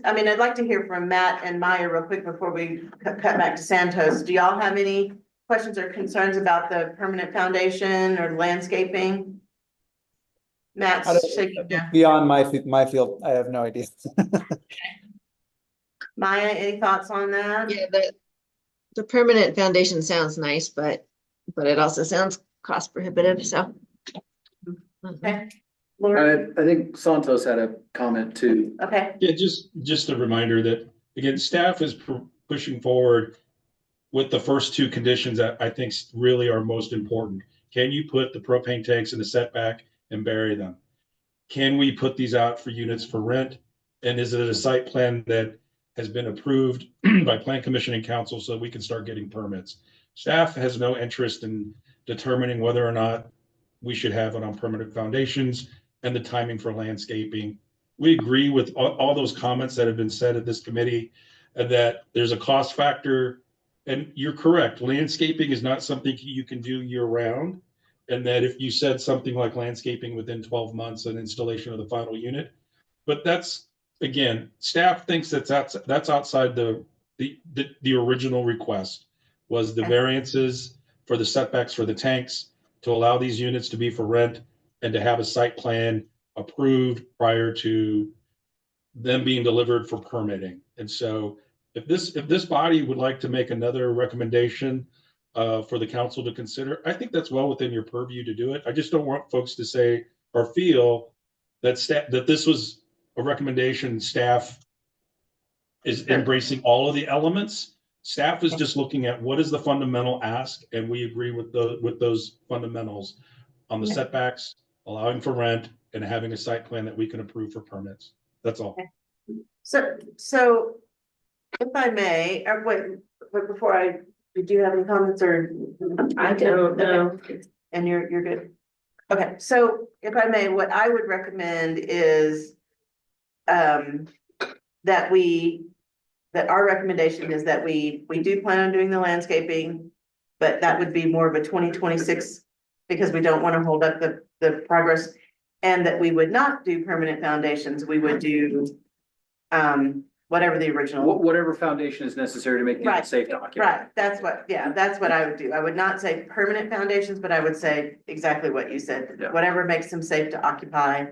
I'd like to hear from Matt and Maya real quick before we cut back to Santos. Do y'all have any questions or concerns about the permanent foundation or landscaping? Matt's shaking down. Beyond my field, I have no idea. Maya, any thoughts on that? Yeah, the permanent foundation sounds nice, but it also sounds cost prohibitive, so. Okay. Laura, I think Santos had a comment too. okay, Yeah, just a reminder that, again, staff is pushing forward with the first two conditions that I think really are most important. Can you put the propane tanks in the setback and bury them? Can we put these out for units for rent? And is it a site plan that has been approved by Plan Commission and Council so we can start getting permits? Staff has no interest in determining whether or not we should have it on permanent foundations and the timing for landscaping. we agree with all those comments that have been said at this committee, and that there's a cost factor. And you're correct, landscaping is not something you can do year round. And that if you said something like landscaping within 12 months and installation of the final unit, but that's, again, staff thinks that's outside the original request, was the variances for the setbacks for the tanks to allow these units to be for rent and to have a site plan approved prior to them being delivered for permitting. And so if this body would like to make another recommendation for the council to consider, I think that's well within your purview to do it. I just don't want folks to say or feel that that this was a recommendation staff is embracing all of the elements. Staff is just looking at what is the fundamental ask, and we agree with those fundamentals on the setbacks, allowing for rent, and having a site plan that we can approve for permits. That's all. So if I may, wait, before did you have any comments or? I don't know. And you're good. Okay, so if I may, what I would recommend is that our recommendation is that we do plan on doing the landscaping, but that would be more of a 2026 because we don't want to hold up the progress, and that we would not do permanent foundations. We would do whatever the original. Whatever foundation is necessary to make Right. it safe to occupy. Right, that's what I would do. I would not say permanent foundations, but I would say exactly what you said. Yeah. Whatever makes them safe to occupy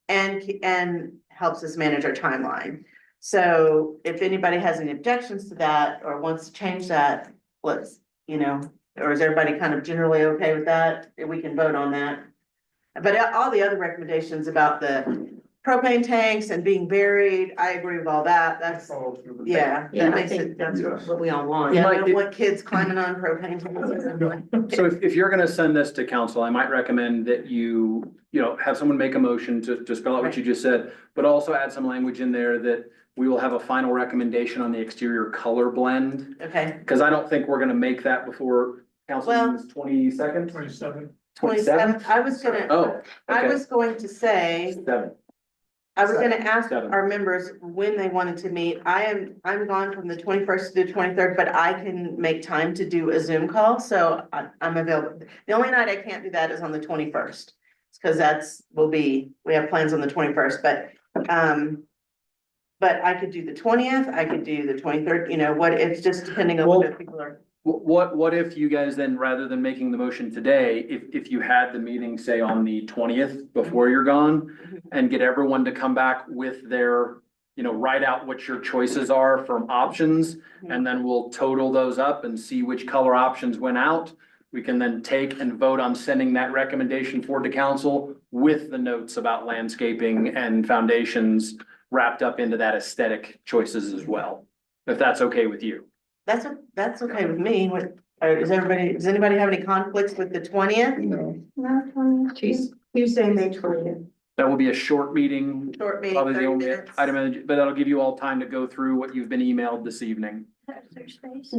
and helps us manage our timeline. So if anybody has any objections to that or wants to change that, let's, or is everybody kind of generally okay with that? We can vote on that. But all the other recommendations about the propane tanks and being buried, I agree with all that. That's, yeah. Yeah, That I makes think it, that's what we all want. yeah, I Mike, don't want kids climbing on propane tanks. So if you're gonna send this to council, I might recommend that you have someone make a motion to spell out what you just said, but also add some language in there that we will have a final recommendation on the exterior color blend. Okay, Cause I don't think we're gonna make that before council Well- meeting's 22nd. 27. 27th. I was gonna, Oh, I okay. was going to say, 7. I was gonna ask Seven. our members when they wanted to meet. I'm gone from the 21st to the 23rd, but I can make time to do a Zoom call, so I'm available. The only night I can't do that is on the 21st. Cause we have plans on the 21st, but I could do the 20th, I could do the 23rd, it's just depending on what people are. What if you guys then, rather than making the motion today, if you had the meeting, say, on the 20th before you're gone, and get everyone to come back with their, write out what your choices are from options, and then we'll total those up and see which color options went out. We can then take and vote on sending that recommendation forward to council with the notes about landscaping and foundations wrapped up into that aesthetic choices as well, if that's okay with you. That's okay with me. Does anybody have any conflicts with the 20th? No. Tuesday, May 20th. That will be a short meeting, Short meeting, probably the 30 only minutes. item, but that'll give you all time to go through what you've been emailed this evening. There's space.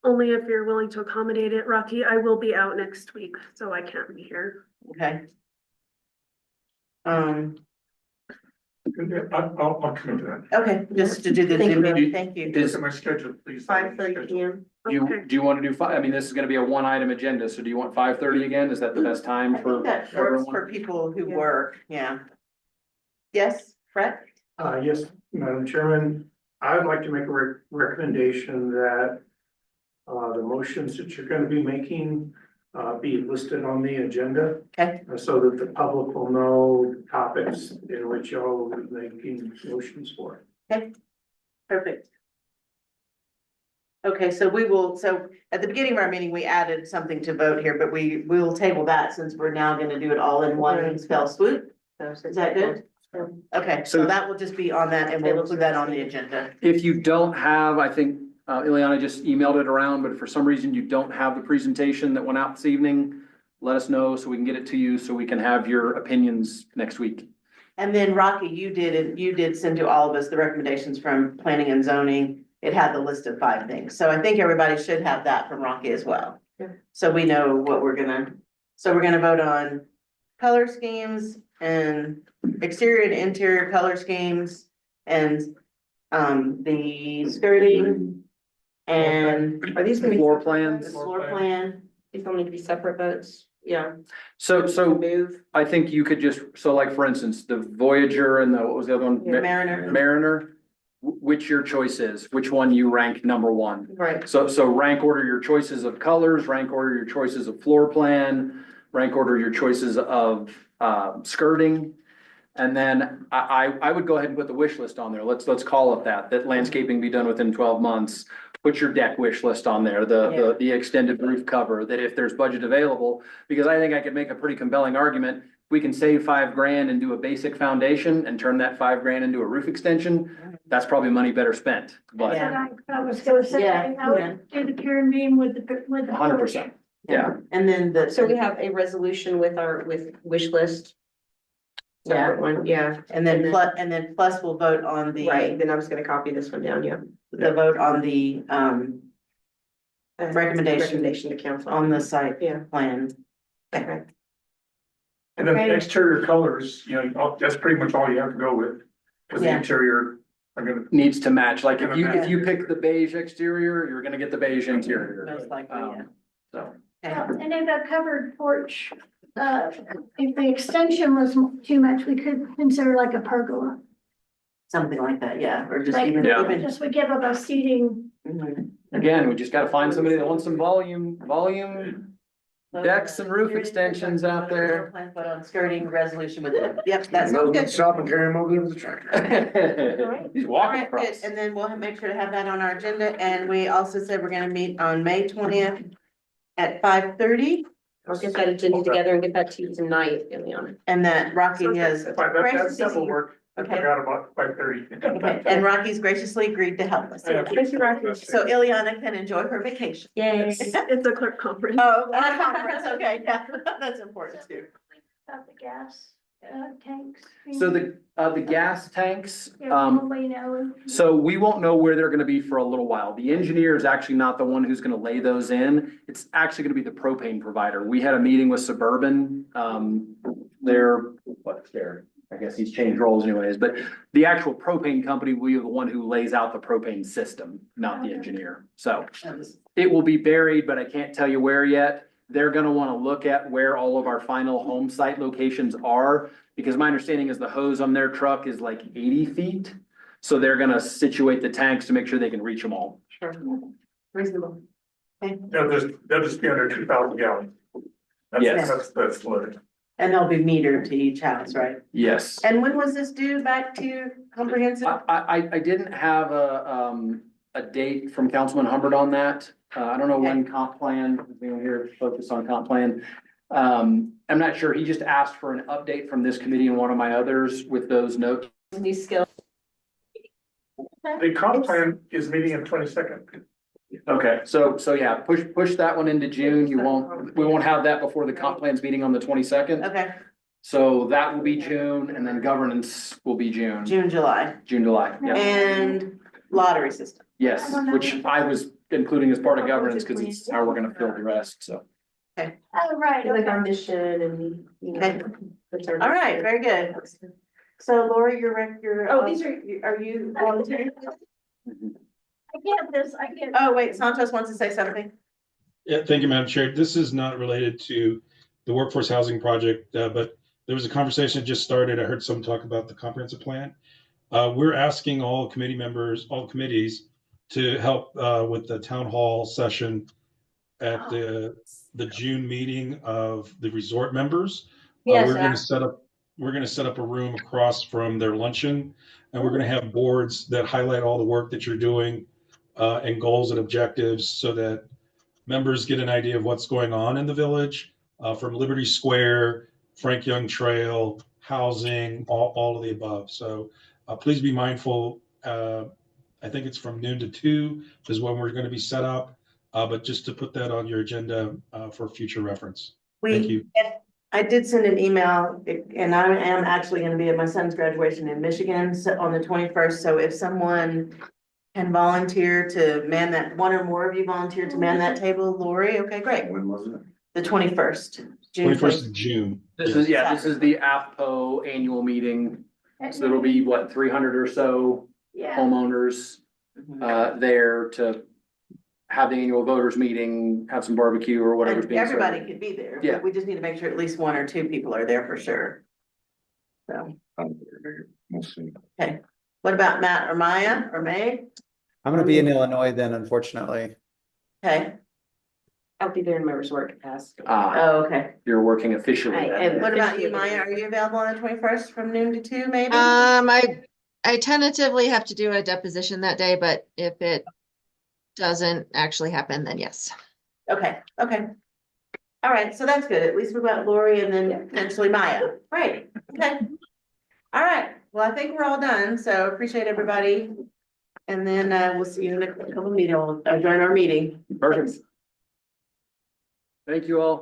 Only if you're willing to accommodate it, Rocky. I will be out next week, so I can't be here. Okay. I'll commit to that. Okay, just to do the Thank Zoom you. meeting, thank you. Look at my schedule, please. 5:30 PM. Okay. Do you want to do five? I mean, this is gonna be a one item agenda, so do you want 5:30 again? Is that the best I time think for that works everyone? for people who work, yeah. Yes, Fred? Yes, Madam Chairman, I would like to make a recommendation that the motions that you're gonna be making be listed on the agenda. Okay. So that the public will know topics in which y'all will be making motions for. Perfect. Okay, so at the beginning of our meeting, we added something to vote here, but we will table that since we're now gonna do it all in one fell swoop. Is that good? Okay, so So- that will just be on that and we'll include that on the agenda. If you don't have, I think, Ileana just emailed it around, but if for some reason you don't have the presentation that went out this evening, let us know so we can get it to you, so we can have your opinions next week. And then Rocky, you did send to all of us the recommendations from planning and zoning. It had the list of 5 things. So I think everybody should have that from Rocky as well. Yeah. So we know what we're gonna vote on color schemes and exterior and interior color schemes and, the skirting and Are these gonna be Floor separate plans. the votes? floor plan. These don't need to be separate votes, yeah. So, Move, I think you could just, so like, for instance, the Voyager and the, what was the other one? Mariner. Mariner, which your choice is, which one you rank number one. right, So rank order your choices of colors, rank order your choices of floor plan, rank order your choices of, skirting. And then I would go ahead and put the wish list on there. Let's call it that landscaping be done within 12 months. Put your deck wish list on there, the extended roof cover, that if there's budget available, because I think I could make a pretty compelling argument. We can save $5,000 and do a basic foundation and turn that $5,000 into a roof extension. That's probably money better spent, but Yeah. I was gonna say, Yeah, I would do the pier and beam with the. 100%. Yeah. And then the. so we have a resolution with wish list. Yeah. Separate one, yeah, And then plus we'll vote on the. right, then I was gonna copy this one down, yeah. The vote on the, Recommendation. Recommendation to council. on the site Yeah. plan. Okay. And then Okay. the exterior colors, you know, that's pretty much all you have to go with. Cause the Yeah. interior are gonna, Needs to match, like if you pick the beige exterior, you're gonna get the beige interior. Most likely, yeah. So, Okay. And in a covered porch, if the extension was too much, we could consider like a pergola. Something like that, yeah, or just Like, even, Yeah. even. just would give them a seating. Mhm. again, we just gotta find somebody that wants some volume decks and roof Skirting, extensions out there. Plan put on skirting resolution with it. Yep, that's Those good. would shop and carry them over with the tractor. He's All walking right, good. across. And then we'll make sure to have that on our agenda. And we also said we're gonna meet on May 20th at 5:30. I'll get that agenda together and get that to you tonight, Ileana. And that Rocky has, that will work. I Okay. forgot about 5:30. okay, and Rocky's graciously agreed to help us. Thank you, Rocky. So Ileana can enjoy her vacation. Yes. It's a clerk conference. Oh, at a conference, okay, yeah, that's important too. About the gas, tanks. So the gas tanks, Yeah, probably know. so we won't know where they're gonna be for a little while. The engineer is actually not the one who's gonna lay those in. It's actually gonna be the propane provider. We had a meeting with Suburban, I guess he's changed roles anyways, but the actual propane company will be the one who lays out the propane system, not the engineer. So it will be buried, but I can't tell you where yet. They're gonna wanna look at where all of our final home site locations are, because my understanding is the hose on their truck is like 80 feet. So they're gonna situate the tanks to make sure they can reach them all. Sure. Reasonable. They'll just be under 2,000 gallons. Yes. That's limited. And they'll be metered to each house, right? Yes. And when was this due back to comprehensive? I didn't have a date from Councilman Hubbard on that. I don't know when comp plan, anyone here focused on comp plan. I'm not sure. He just asked for an update from this committee and one of my others with those notes. New skill. The comp plan is meeting on 22nd. Okay, so yeah, push that one into June. We won't have that before the comp plan's meeting on the 22nd. Okay, So that will be June, and then governance will be June, July, July, yeah. and lottery system. Yes, which I was including as part of governance, because it's how we're gonna fill the rest, so. Oh, right, Like our okay. mission and, you Okay. know. All right, very good. So Lori, Oh, these are you volunteering? I get this, I get. Oh, wait, Santos wants to say something. Yeah, thank you, Madam Chair. This is not related to the workforce housing project, but there was a conversation that just started. I heard some talk about the comprehensive plan. We're asking all committee members, all committees to help with the town hall session at the June meeting of the resort members. Yes, We're gonna set up a room across from their luncheon, and we're gonna have boards that highlight all the work that you're doing and goals and objectives, so that members get an idea of what's going on in the village, from Liberty Square, Frank Young Trail, housing, all of the above. So please be mindful. I think it's from noon to 2 is when we're going to be set up, but just to put that on your agenda for future reference. Thank you. I did send an email, and I am actually gonna be at my son's graduation in Michigan on the 21st, so if someone can volunteer to man that, one or more of you volunteer to man that table, Lori, okay, great. When was it? The 21st, June 21st of June. This is, yeah, this is the AFPO annual meeting. So it'll be what, 300 or so Yeah, homeowners there to have the annual voters meeting, have some barbecue or whatever's And being everybody served. could be there. Yeah. We just need to make sure at least 1 or 2 people are there for sure. So, We'll see. okay. What about Matt or Maya or May? I'm gonna be in Illinois then, unfortunately. Okay, I'll be there in my resort capacity. oh, okay. You're working officially. I then. am. What about you, Maya? Are you available on the 21st from noon to 2, maybe? I tentatively have to do a deposition that day, but if it doesn't actually happen, then yes. Okay, okay. All right, so that's good. At least we got Lori and then potentially Maya. Great, okay. All right, well, I think we're all done, so appreciate everybody. And then we'll see you in a couple of meetings. We'll adjourn our meeting. Perfect. Thank you all.